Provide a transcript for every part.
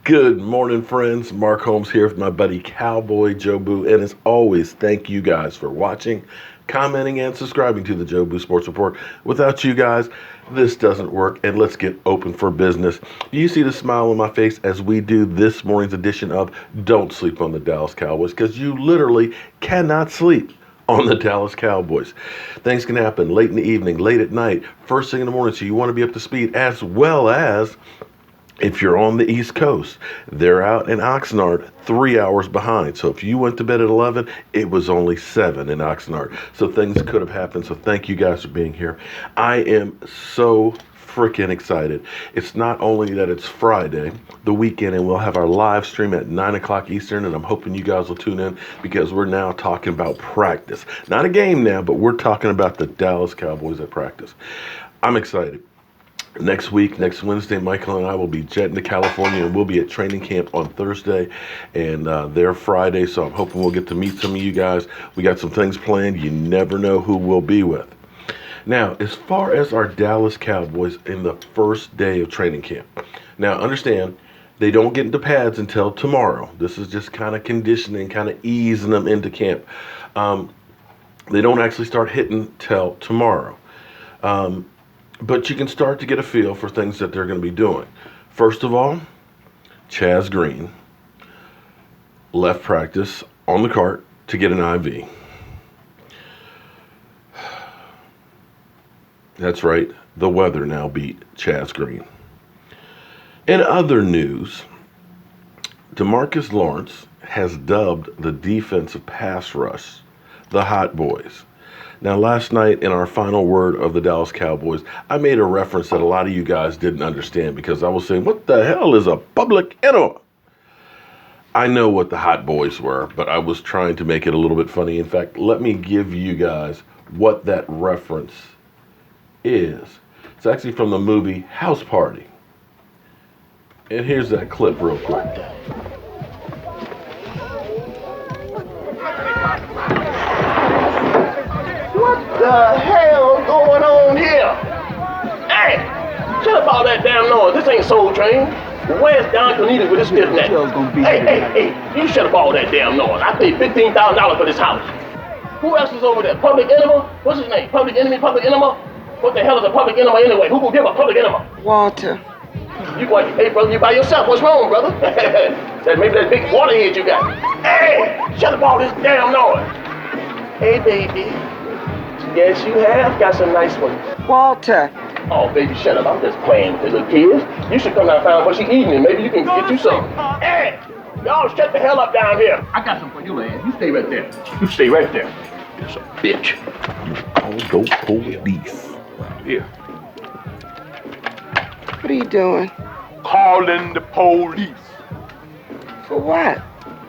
Good morning, friends. Mark Holmes here with my buddy Cowboy Joe Boo. And as always, thank you guys for watching, commenting, and subscribing to the Joe Boo Sports Report. Without you guys, this doesn't work. And let's get open for business. You see the smile on my face as we do this morning's edition of Don't Sleep on the Dallas Cowboys, because you literally cannot sleep on the Dallas Cowboys. Things can happen late in the evening, late at night, first thing in the morning, so you want to be up to speed, as well as if you're on the East Coast. They're out in Oxnard 3 hours behind. So if you went to bed at 11, it was only 7 in Oxnard. So things could have happened. So thank you guys for being here. I am so freaking excited. It's not only that it's Friday, the weekend, and we'll have our live stream at 9 o'clock Eastern, and I'm hoping you guys will tune in because we're now talking about practice. Not a game now, but we're talking about the Dallas Cowboys at practice. I'm excited. Next week, next Wednesday, Michael and I will be jetting to California, and we'll be at training camp on Thursday and there Friday. So I'm hoping we'll get to meet some of you guys. We got some things planned. You never know who we'll be with. Now, as far as our Dallas Cowboys in the first day of training camp. Now, understand, they don't get into pads until tomorrow. This is just kind of conditioning, kind of easing them into camp. They don't actually start hitting till tomorrow. But you can start to get a feel for things that they're going to be doing. First of all, Chaz Green left practice on the cart to get an IV. That's right, the weather now beat Chaz Green. In other news, DeMarcus Lawrence has dubbed the defensive pass rush the Hot Boys. Now, last night in our final word of the Dallas Cowboys, I made a reference that a lot of you guys didn't understand because I was saying, what the hell is a public enema? I know what the Hot Boys were, but I was trying to make it a little bit funny. In fact, let me give you guys what that reference is. It's actually from the movie House Party. And here's that clip real quick. What the hell going on here? Hey, shut up all that damn noise. This ain't Soul Train. Where's Don Cornelius with his stiff neck? Hey, you shut up all that damn noise. I paid $15,000 for this house. Who else is over there? Public Enema? What's his name? Public Enemy? Public Enema? What the hell is a public enema anyway? Who will give a public enema? Walter. Hey, brother, you by yourself. What's wrong, brother? Maybe that big waterhead you got. Hey, shut up all this damn noise. Hey, baby. Yes, you have got some nice ones. Walter. Oh, baby, shut up. I'm just playing with the little kids. You should come down and find out what she's eating, and maybe you can get you some. Hey, y'all shut the hell up down here. I got some for you, man. You stay right there. You stay right there. You're a bitch. Go police. Here. What are you doing? Calling the police. For what?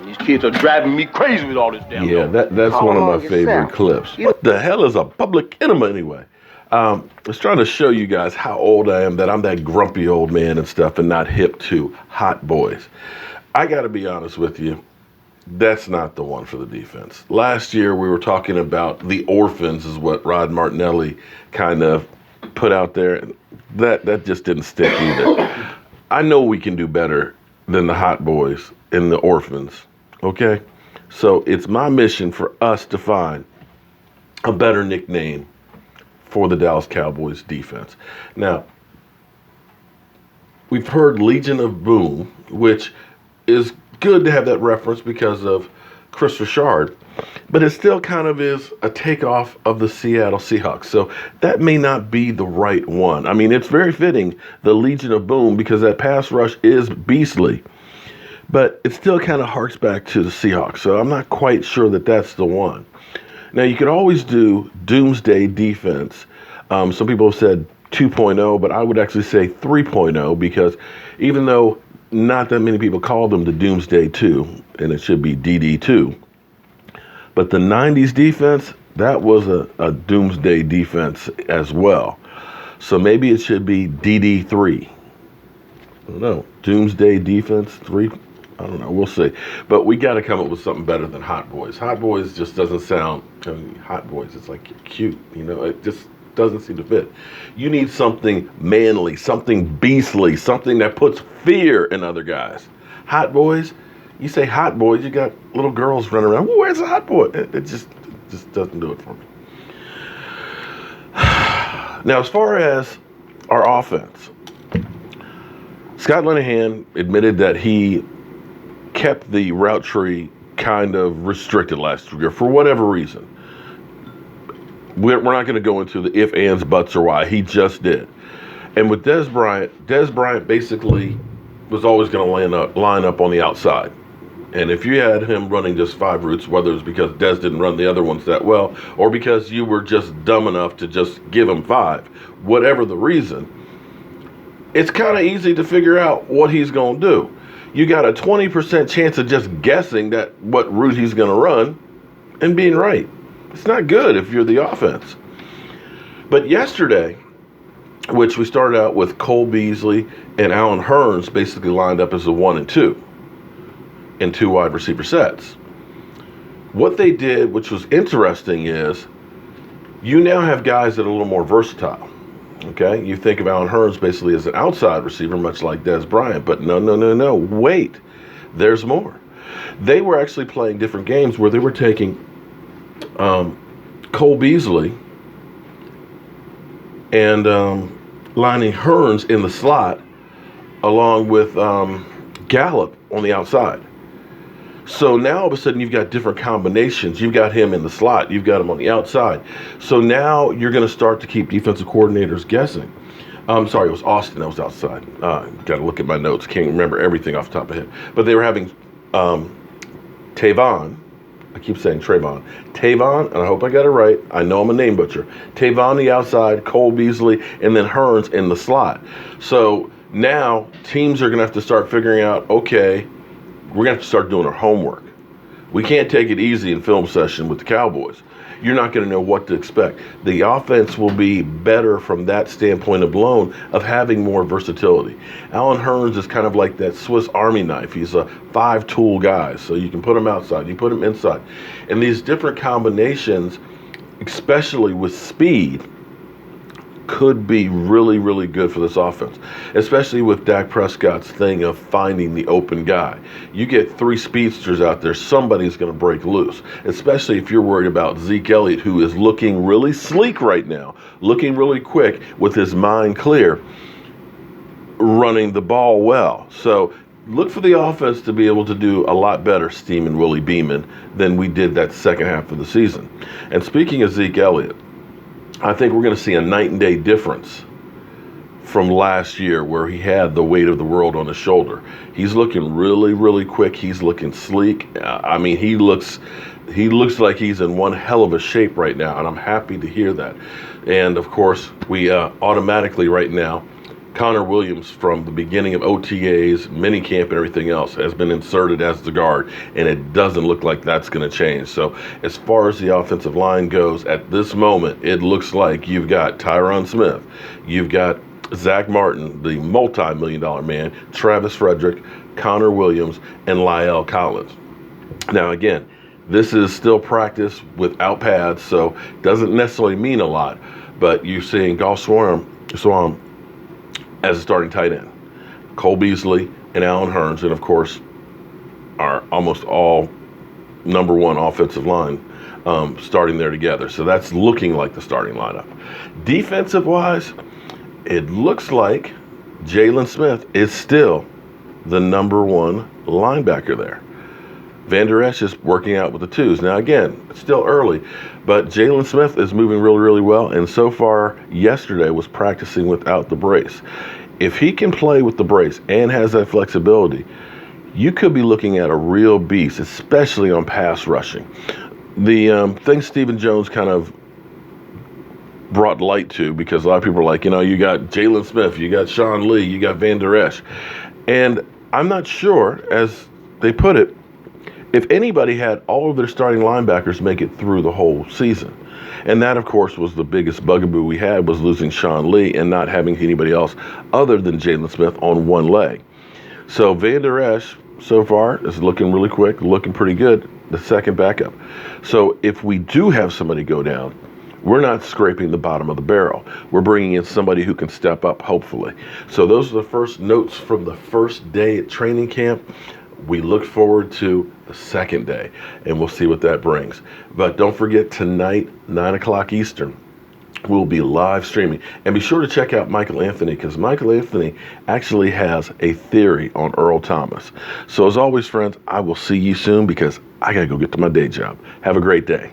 These kids are driving me crazy with all this damn Yeah, noise. that's Call one of them my on favorite yourself. clips. What the hell is a public enema anyway? I was trying to show you guys how old I am, that I'm that grumpy old man and stuff and not hip to Hot Boys. I got to be honest with you. That's not the one for the defense. Last year, we were talking about the orphans is what Rod Martinelli kind of put out there. That just didn't stick either. I know we can do better than the Hot Boys and the orphans, okay? So it's my mission for us to find a better nickname for the Dallas Cowboys defense. Now, we've heard Legion of Boom, which is good to have that reference because of Chris Richard, but it still kind of is a takeoff of the Seattle Seahawks. So that may not be the right one. I mean, it's very fitting, the Legion of Boom, because that pass rush is beastly, but it still kind of harks back to the Seahawks. So I'm not quite sure that that's the one. Now, you could always do Doomsday Defense. Some people have said 2.0, but I would actually say 3.0 because even though not that many people call them the Doomsday 2, and it should be DD2, but the 90s defense, that was a Doomsday defense as well. So maybe it should be DD3. I don't know. Doomsday defense 3. I don't know. We'll see. But we got to come up with something better than Hot Boys. Hot Boys just doesn't sound. I mean, Hot Boys. It's like cute. You know. It just doesn't seem to fit. You need something manly, something beastly, something that puts fear in other guys. Hot boys, you say hot boys, you got little girls running around. Where's a hot boy? It just doesn't do it for me. Now, as far as our offense, Scott Linehan admitted that he kept the route tree kind of restricted last year for whatever reason. We're not going to go into the if, ands, buts, or why. He just did. And with Dez Bryant basically was always going to line up on the outside. And if you had him running just 5 routes, whether it's because Dez didn't run the other ones that well, or because you were just dumb enough to just give him 5, whatever the reason, it's kind of easy to figure out what he's going to do. You got a 20% chance of just guessing that what route he's going to run and being right. It's not good if you're the offense. But yesterday, which we started out with Cole Beasley and Allen Hurns basically lined up as a 1 and 2 in 2 wide receiver sets. What they did, which was interesting, is you now have guys that are a little more versatile. Okay, you think of Allen Hurns basically as an outside receiver, much like Dez Bryant, but no, wait, there's more. They were actually playing different games where they were taking Cole Beasley and lining Hurns in the slot along with Gallup on the outside. So now all of a sudden you've got different combinations. You've got him in the slot. You've got him on the outside. So now you're going to start to keep defensive coordinators guessing. I'm sorry, it was Austin that was outside. Got to look at my notes. Can't remember everything off the top of my head. But they were having Tavon. I keep saying Trayvon. Tavon, and I hope I got it right. I know I'm a name butcher. Tavon the outside, Cole Beasley, and then Hurns in the slot. So now teams are going to have to start figuring out, okay, we're going to have to start doing our homework. We can't take it easy in film session with the Cowboys. You're not going to know what to expect. The offense will be better from that standpoint alone of having more versatility. Allen Hurns is kind of like that Swiss Army knife. He's a 5-tool guy, so you can put him outside, you put him inside. And these different combinations, especially with speed, could be really, really good for this offense, especially with Dak Prescott's thing of finding the open guy. You get 3 speedsters out there, somebody's going to break loose, especially if you're worried about Zeke Elliott, who is looking really sleek right now, looking really quick with his mind clear, running the ball well. So look for the offense to be able to do a lot better steaming Willie Beeman than we did that second half of the season. And speaking of Zeke Elliott, I think we're going to see a night and day difference from last year where he had the weight of the world on his shoulder. He's looking really, really quick. He's looking sleek. I mean, he looks like he's in one hell of a shape right now, and I'm happy to hear that. And, of course, we automatically right now, Connor Williams from the beginning of OTAs, minicamp, and everything else has been inserted as the guard, and it doesn't look like that's going to change. So as far as the offensive line goes, at this moment, it looks like you've got Tyron Smith, you've got Zach Martin, the multi-million-dollar man, Travis Frederick, Connor Williams, and Lyle Collins. Now, again, this is still practice without pads, so doesn't necessarily mean a lot, but you're seeing Goff Swarm as a starting tight end. Cole Beasley and Allen Hurns, and of course, are almost all number 1 offensive line starting there together. So that's looking like the starting lineup. Defensive-wise, it looks like Jaylon Smith is still the number 1 linebacker there. Van Der Esch is working out with the 2s. Now, again, it's still early, but Jaylon Smith is moving really, really well, and so far yesterday was practicing without the brace. If he can play with the brace and has that flexibility, you could be looking at a real beast, especially on pass rushing. The thing Stephen Jones kind of brought light to, because a lot of people are like, you got Jaylon Smith, you got Sean Lee, you got Van Der Esch. And I'm not sure, as they put it, if anybody had all of their starting linebackers make it through the whole season. And that, of course, was the biggest bugaboo we had, was losing Sean Lee and not having anybody else other than Jaylon Smith on one leg. So Van Der Esch, so far, is looking really quick, looking pretty good, the second backup. So if we do have somebody go down, we're not scraping the bottom of the barrel. We're bringing in somebody who can step up, hopefully. So those are the first notes from the first day at training camp. We look forward to the second day, and we'll see what that brings. But don't forget, tonight, 9 o'clock Eastern, we'll be live streaming. And be sure to check out Michael Anthony, because Michael Anthony actually has a theory on Earl Thomas. So as always, friends, I will see you soon, because I got to go get to my day job. Have a great day.